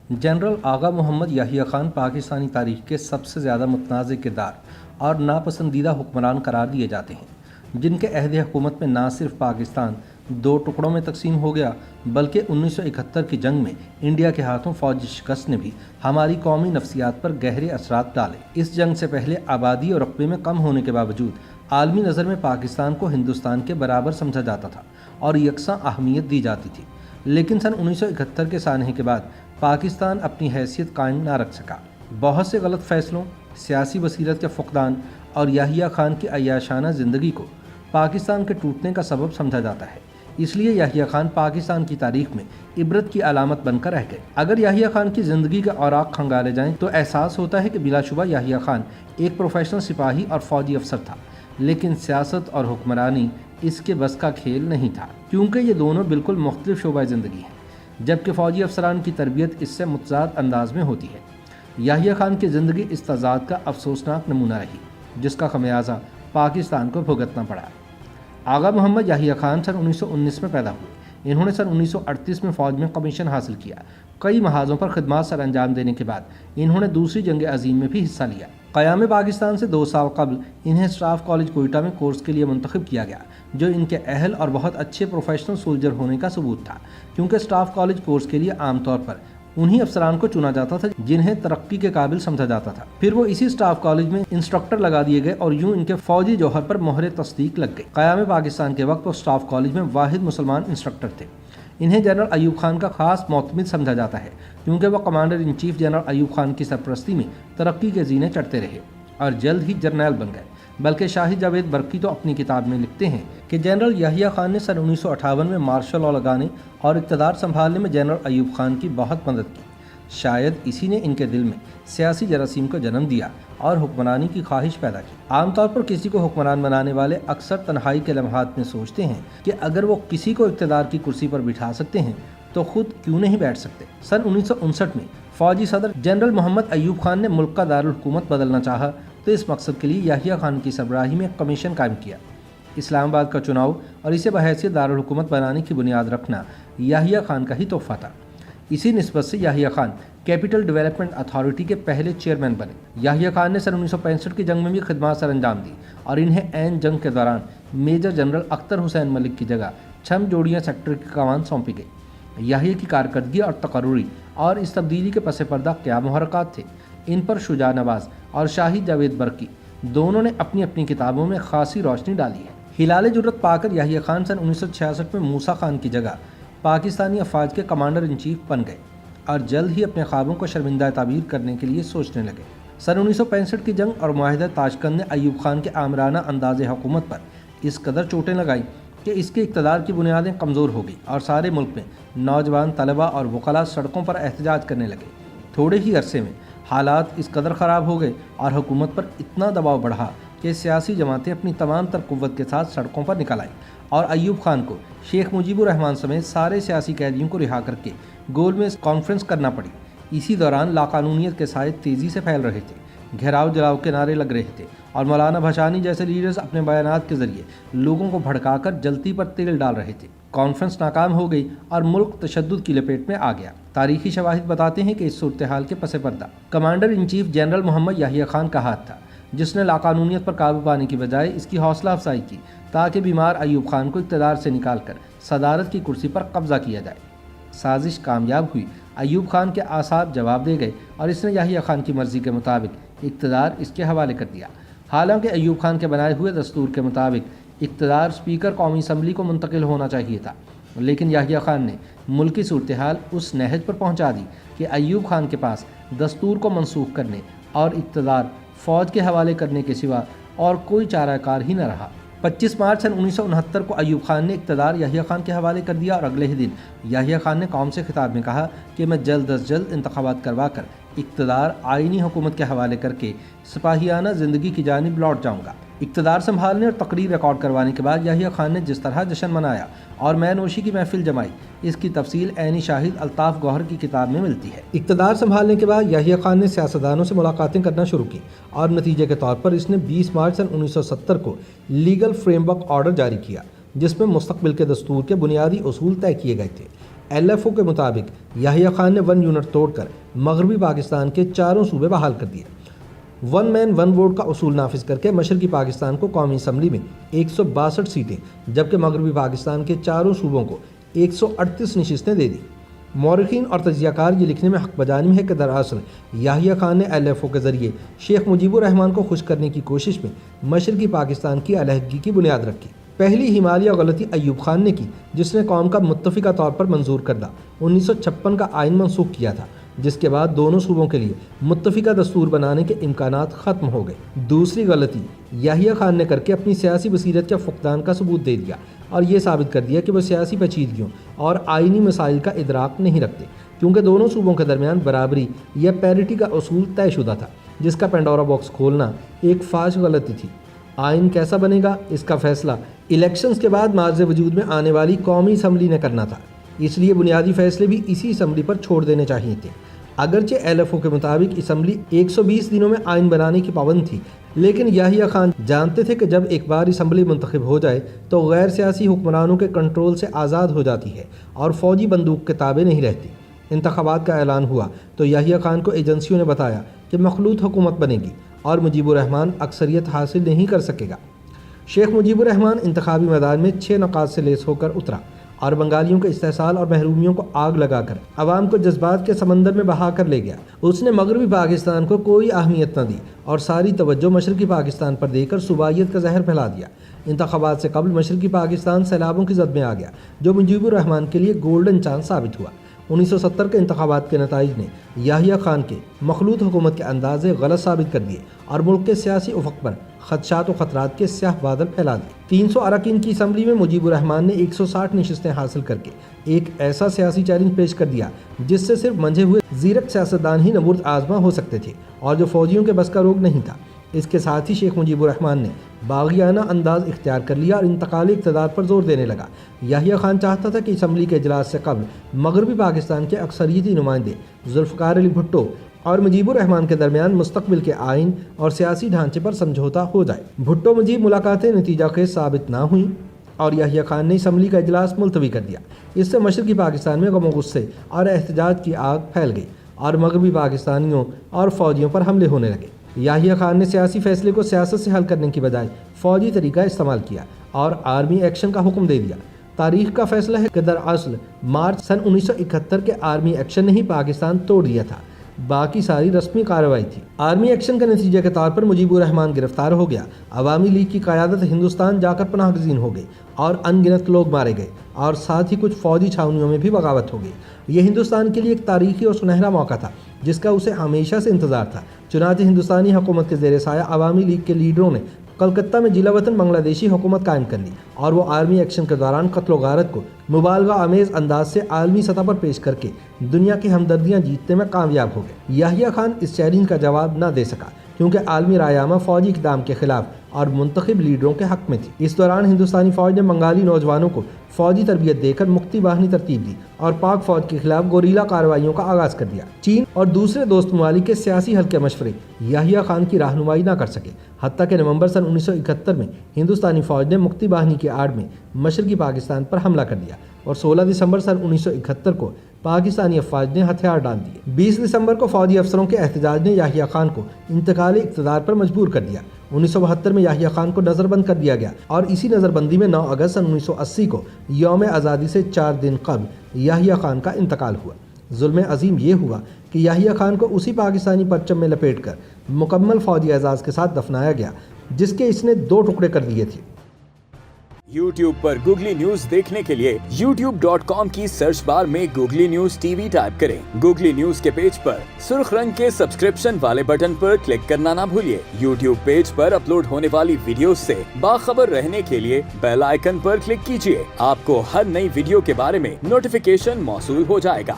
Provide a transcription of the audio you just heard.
General आगा मोहम्मद याहिया खान पाकिस्तानी तारीख के सबसे ज़्यादा मुतनाज़ किरदार और नापसंदीदा हुक्मरान करार दिए जाते हैं, जिनके अहद हुकूमत में ना सिर्फ पाकिस्तान दो टुकड़ों में तकसीम हो गया, बल्कि 1971 की जंग में इंडिया के हाथों फौजी शिकस्त ने भी हमारी कौमी नफ्सियात पर गहरे असरात डाले। इस जंग से पहले आबादी और रकबे में कम होने के बावजूद आलमी नज़र में पाकिस्तान को हिंदुस्तान के बराबर समझा जाता था और यकसां अहमियत दी जाती थी। लेकिन सन 1971 के सानहे के बाद पाकिस्तान अपनी हैसियत कायम ना रख सका। बहुत से गलत फैसलों, सियासी बसीरत के फुकदान और याहिया खान की अय्याशाना ज़िंदगी को पाकिस्तान के टूटने का सबब समझा जाता है। इसलिए याहिया खान पाकिस्तान की तारीख में इबरत की अलामत बनकर रह गए। अगर याहिया खान की ज़िंदगी के औराक खंगाले जाएं तो एहसास होता है कि बिलाशुबा याहिया खान एक प्रोफेशनल सिपाही और फौजी अफसर था, लेकिन सियासत और हुक्मरानी इसके बस का खेल नहीं था, क्योंकि ये दोनों बिल्कुल मुख्तलिफ शोबा ज़िंदगी हैं, जबकि फ़ौजी अफसरान की तरबियत इससे मुतज़ाद अंदाज में होती है। याहिया खान की ज़िंदगी इस तज़ाद का अफसोसनाक नमूना रही, जिसका खमियाजा पाकिस्तान को भुगतना पड़ा। आगा मोहम्मद याहिया खान सन 1919 में पैदा हुए। इन्होंने सन 1938 में फ़ौज में कमीशन हासिल किया। कई महाज़ों पर खिदमत सर अंजाम देने के बाद इन्होंने दूसरी जंग अज़ीम में भी हिस्सा लिया। क़याम पाकिस्तान से 2 साल कबल इन्हें स्टाफ कॉलेज कोयटा में कोर्स के लिए मुंतखब किया गया, जो इनके अहल और बहुत अच्छे प्रोफेशनल सोल्जर होने का सबूत था, क्योंकि स्टाफ कॉलेज कोर्स के लिए आमतौर पर उन्हीं अफसरान को चुना जाता था जिन्हें तरक्की के काबिल समझा जाता था। फिर वो इसी स्टाफ कॉलेज में इंस्ट्रक्टर लगा दिए गए और यूं इनके फौजी जौहर पर मोहर तस्दीक लग गई। क़याम पाकिस्तान के वक्त वो स्टाफ कॉलेज में वाहिद मुसलमान इंस्ट्रक्टर थे। इन्हें जनरल अयूब खान का खास मोतमिद समझा जाता है, क्योंकि वह commander in chief general Ayub Khan की सरपरस्ती में तरक्की के जीने चढ़ते रहे और जल्द ही जर्नैल बन गए। बल्कि शाहिद जावेद बरकी तो अपनी किताब में लिखते हैं कि जनरल याहिया खान ने सन 1958 में मार्शल लॉ लगाने और इक़्तिदार संभालने में जनरल अयूब खान की बहुत मदद की। शायद इसी ने इनके दिल में सियासी जरासीम को जन्म दिया और हुक्मरानी की ख्वाहिश पैदा की। आमतौर पर किसी को हुक्मरान बनाने वाले अक्सर तन्हाई के लम्हात में सोचते हैं कि अगर वो किसी को इक़्तिदार की कुर्सी पर बिठा सकते हैं तो खुद क्यों नहीं बैठ सकते। सन 1959 में फौजी सदर जनरल मोहम्मद अयूब खान ने मुल्क का दारुल हुकूमत बदलना चाहा, तो इस मकसद के लिए याहिया खान की सरबराही में एक कमीशन कायम किया। इस्लामाबाद का चुनाव और इसे बहैसियत दारुल हुकूमत बनाने की बुनियाद रखना याहिया खान का ही तोहफा था। इसी निस्बत से Yahya Khan capital development authority के पहले चेयरमैन बने। याहिया खान ने सन 1965 की जंग में भी खिदमत सर अंजाम दी और इन्हें ऐन जंग के दौरान मेजर जनरल अख्तर हुसैन मलिक की जगह छम जोड़ियाँ सेक्टर की कमान सौंपी गई। याहिया की कारकर्दगी और तकर्रुरी और इस तब्दीली के पस पर्दा क्या मुहर्रकात थे, इन पर शुजा नवाज और शाहिद जावेद बरकी दोनों ने अपनी अपनी किताबों में खासी रोशनी डाली है। हिलाल जुर्रत पाकर याहिया खान सन 1966 में मूसा खान की जगह पाकिस्तानी अफवाज के कमांडर इन चीफ बन गए और जल्द ही अपने ख्वाबों को शर्मिंदा ताबीर करने के लिए सोचने लगे। सन 1965 की जंग और मुआहिदा ताशकंद ने अयूब खान के आमराना अंदाज़ हुकूमत पर इस कदर चोटें लगाई कि इसके इक़्तिदार की बुनियादें कमज़ोर हो गई और सारे मुल्क में नौजवान तलबा और वकला सड़कों पर एहतजाज करने लगे। थोड़े ही अरसे में हालात इस कदर ख़राब हो गए और हुकूमत पर इतना दबाव बढ़ा कि सियासी जमातें अपनी तमाम तर क़ुव्वत के साथ सड़कों पर निकल आईं और अयूब खान को शेख मुजीबुर रहमान समेत सारे सियासी कैदियों को रिहा करके गोल में कॉन्फ्रेंस करना पड़ी। इसी दौरान लाकानूनियत के साए तेज़ी से फैल रहे थे, घेराव जलाव के नारे लग रहे थे और मौलाना भशानी जैसे लीडर्स अपने बयानात के ज़रिए लोगों को भड़काकर जलती पर तेल डाल रहे थे। कॉन्फ्रेंस नाकाम हो गई और मुल्क तशद्दुद की लपेट में आ गया। तारीखी शवाहिद बताते हैं कि इस सूरत हाल के पस पर्दा commander in chief general Mohammad Yahya Khan का हाथ था, जिसने लाकानूनियत पर काबू पाने की बजाय इसकी हौसला अफजाई की ताकि बीमार अयूब खान को इक़्तिदार से निकाल कर सदारत की कुर्सी पर कब्जा किया जाए। साजिश कामयाब हुई, अयूब खान के आसाब जवाब दे गए और इसने याहिया खान की मर्ज़ी के मुताबिक इक़्तिदार इसके हवाले कर दिया। हालांकि अयूब खान के बनाए हुए दस्तूर के मुताबिक इक़्तिदार स्पीकर कौमी असम्बली को मुंतकिल होना चाहिए था, लेकिन याहिया खान ने मुल्की सूरत हाल उस नहज पर पहुँचा दी कि अयूब खान के पास दस्तूर को मनसूख करने और इक़्तिदार फ़ौज के हवाले करने के सिवा और कोई चाराकार ही न रहा। 25 मार्च सन 1969 को अयूब खान ने इक़्तिदार याहिया खान के हवाले कर दिया और अगले ही दिन याहिया खान ने कौम से खिताब में कहा कि मैं जल्द अज जल्द इंतखाबात करवा कर इक़्तिदार आईनी हुकूमत के हवाले करके सिपाहियाना ज़िंदगी की जानिब लौट जाऊँगा। इक़्तिदार संभालने और तकरीर रिकॉर्ड करवाने के बाद याहिया खान ने जिस तरह जश्न मनाया और मैनोशी की महफिल जमाई, इसकी तफसील ऐनी शाहिद अल्ताफ़ गौहर की किताब में मिलती है। इक़्तिदार संभालने के बाद याहिया खान ने सियासतदानों से मुलाकातें करना शुरू की और नतीजे के तौर पर इसने 20 मार्च सन 1970 को लीगल फ्रेमवर्क ऑर्डर जारी किया, जिसमें मुस्तक़बिल के दस्तूर के बुनियादी उसूल तय किए गए थे। LFO کے مطابق یحییٰ خان نے 1 یونٹ توڑ کر مغربی پاکستان کے 4 صوبے بحال کر دیے۔ 1 مین 1 ووٹ کا اصول نافذ کر کے مشرقی پاکستان کو قومی اسمبلی میں 162 سیٹیں جبکہ مغربی پاکستان کے 4 صوبوں کو 138 نشستیں دے دی۔ مورخین اور تجزیہ کار یہ لکھنے میں حق بجانب ہے کہ دراصل یحییٰ خان نے LFO کے ذریعے شیخ مجیب الرحمان کو خوش کرنے کی کوشش میں مشرقی پاکستان کی علیحدگی کی بنیاد رکھی۔ پہلی ہمالیہ غلطی ایوب خان نے کی جس نے قوم کا متفقہ طور پر منظور کردہ 1956 کا آئین منسوخ کیا تھا، جس کے بعد دونوں صوبوں کے لیے متفقہ دستور بنانے کے امکانات ختم ہو گئے۔ دوسری غلطی یحییٰ خان نے کر کے اپنی سیاسی بصیرت کے فقدان کا ثبوت دے دیا اور یہ ثابت کر دیا کہ وہ سیاسی پیچیدگیوں اور آئینی مسائل کا ادراک نہیں رکھتے، کیونکہ دونوں صوبوں کے درمیان برابری یا پیرٹی کا اصول طے شدہ تھا، جس کا پینڈورا باکس کھولنا ایک فاش غلطی تھی۔ آئین کیسا بنے گا اس کا فیصلہ الیکشنز کے بعد معرض وجود میں آنے والی قومی اسمبلی نے کرنا تھا، اس لیے بنیادی فیصلے بھی اسی اسمبلی پر چھوڑ دینے چاہیے تھے۔ اگرچہ LFO کے مطابق اسمبلی 120 دنوں میں آئین بنانے کی پابند تھی، لیکن یحییٰ خان جانتے تھے کہ جب ایک بار اسمبلی منتخب ہو جائے تو غیر سیاسی حکمرانوں کے کنٹرول سے آزاد ہو جاتی ہے اور فوجی بندوق کے تابع نہیں رہتی۔ انتخابات کا اعلان ہوا تو یحییٰ خان کو ایجنسیوں نے بتایا کہ مخلوط حکومت بنے گی اور مجیب الرحمان اکثریت حاصل نہیں کر سکے گا۔ شیخ مجیب الرحمان انتخابی میدان میں 6 نقاط سے لیس ہو کر اترا اور بنگالیوں کے استحصال اور محرومیوں کو آگ لگا کر عوام کو جذبات کے سمندر میں بہا کر لے گیا۔ اس نے مغربی پاکستان کو کوئی اہمیت نہ دی اور ساری توجہ مشرقی پاکستان پر دے کر صوبائیت کا زہر پھیلا دیا۔ انتخابات سے قبل مشرقی پاکستان سیلابوں کی زد میں آ گیا، جو مجیب الرحمان کے لیے گولڈن چانس ثابت ہوا۔ 1970 کے انتخابات کے نتائج نے یحییٰ خان کے مخلوط حکومت کے اندازے غلط ثابت کر دیے اور ملک کے سیاسی افق پر خدشات و خطرات کے سیاہ بادل پھیلا دیے۔ 300 اراکین کی اسمبلی میں مجیب الرحمان نے 160 نشستیں حاصل کر کے ایک ایسا سیاسی چیلنج پیش کر دیا جس سے صرف منجھے ہوئے زیرک سیاستدان ہی نمرد آزما ہو سکتے تھے اور جو فوجیوں کے بس کا روگ نہیں تھا۔ اس کے ساتھ ہی شیخ مجیب الرحمان نے باغیانہ انداز اختیار کر لیا اور انتقالی اقتدار پر زور دینے لگا۔ یحییٰ خان چاہتا تھا کہ اسمبلی کے اجلاس سے قبل مغربی پاکستان کے اکثریتی نمائندے ذوالفقار علی بھٹو اور مجیب الرحمان کے درمیان مستقبل کے آئین اور سیاسی ڈھانچے پر سمجھوتا ہو جائے۔ بھٹو مجیب ملاقاتیں نتیجہ خیز ثابت نہ ہوئیں اور یحییٰ خان نے اسمبلی کا اجلاس ملتوی کر دیا۔ اس سے مشرقی پاکستان میں غم و غصے اور احتجاج کی آگ پھیل گئی اور مغربی پاکستانیوں اور فوجیوں پر حملے ہونے لگے۔ یحییٰ خان نے سیاسی فیصلے کو سیاست سے حل کرنے کی بجائے فوجی طریقہ استعمال کیا اور آرمی ایکشن کا حکم دے دیا۔ تاریخ کا فیصلہ ہے کہ دراصل مارچ سن 1971 کے آرمی ایکشن نے ہی پاکستان توڑ دیا تھا، باقی ساری رسمی کارروائی تھی۔ آرمی ایکشن کے نتیجے کے طور پر مجیب الرحمان گرفتار ہو گیا، عوامی لیگ کی قیادت ہندوستان جا کر پناہ گزین ہو گئی اور ان گنت لوگ مارے گئے اور ساتھ ہی کچھ فوجی چھاونیوں میں بھی بغاوت ہو گئی۔ یہ ہندوستان کے لیے ایک تاریخی اور سنہرا موقع تھا جس کا اسے ہمیشہ سے انتظار تھا۔ چنانچہ ہندوستانی حکومت کے زیر سایہ عوامی لیگ کے لیڈروں نے کلکتہ میں جلا وطن بنگلہ دیشی حکومت قائم کر لی اور وہ آرمی ایکشن کے دوران قتل و غارت کو مبالغہ آمیز انداز سے عالمی سطح پر پیش کر کے دنیا کی ہمدردیاں جیتنے میں کامیاب ہو گئے۔ یحییٰ خان اس چیلنج کا جواب نہ دے سکا کیونکہ عالمی رائے عامہ فوجی اقدام کے خلاف اور منتخب لیڈروں کے حق میں تھی۔ اس دوران ہندوستانی فوج نے بنگالی نوجوانوں کو فوجی تربیت دے کر مکتی باہنی ترتیب دی اور پاک فوج کے خلاف گوریلا کارروائیوں کا آغاز کر دیا۔ چین اور دوسرے دوست ممالک کے سیاسی حل کے مشورے یحییٰ خان کی رہنمائی نہ کر سکے، حتیٰ کہ نومبر سن 1971 میں ہندوستانی فوج نے مکتی باہنی کی آڑ میں مشرقی پاکستان پر حملہ کر دیا اور 16 دسمبر سن 1971 کو پاکستانی افواج نے ہتھیار ڈال دیے۔ 20 دسمبر کو فوجی افسروں کے احتجاج نے یحییٰ خان کو انتقالی اقتدار پر مجبور کر دیا۔ 1972 میں یحییٰ خان کو نظر بند کر دیا گیا اور اسی نظر بندی میں 9 اگست سن 1980 کو یوم آزادی سے 4 دن قبل یحییٰ خان کا انتقال ہوا۔ ظلم عظیم یہ ہوا کہ یحییٰ خان کو اسی پاکستانی پرچم میں لپیٹ کر مکمل فوجی اعزاز کے ساتھ دفنایا گیا جس کے اس نے 2 ٹکڑے کر دیے تھے۔ YouTube پر گوگلی نیوز دیکھنے کے لیے youtube.com کی سرچ بار میں گوگلی نیوز TV ٹائپ کریں۔ گوگلی نیوز کے پیج پر سرخ رنگ کے سبسکرپشن والے بٹن پر کلک کرنا نہ بھولیے۔ YouTube پیج پر اپلوڈ ہونے والی ویڈیوز سے باخبر رہنے کے لیے بیل آئیکن پر کلک کیجیے۔ آپ کو ہر نئی ویڈیو کے بارے میں نوٹیفیکیشن موصول ہو جائے گا۔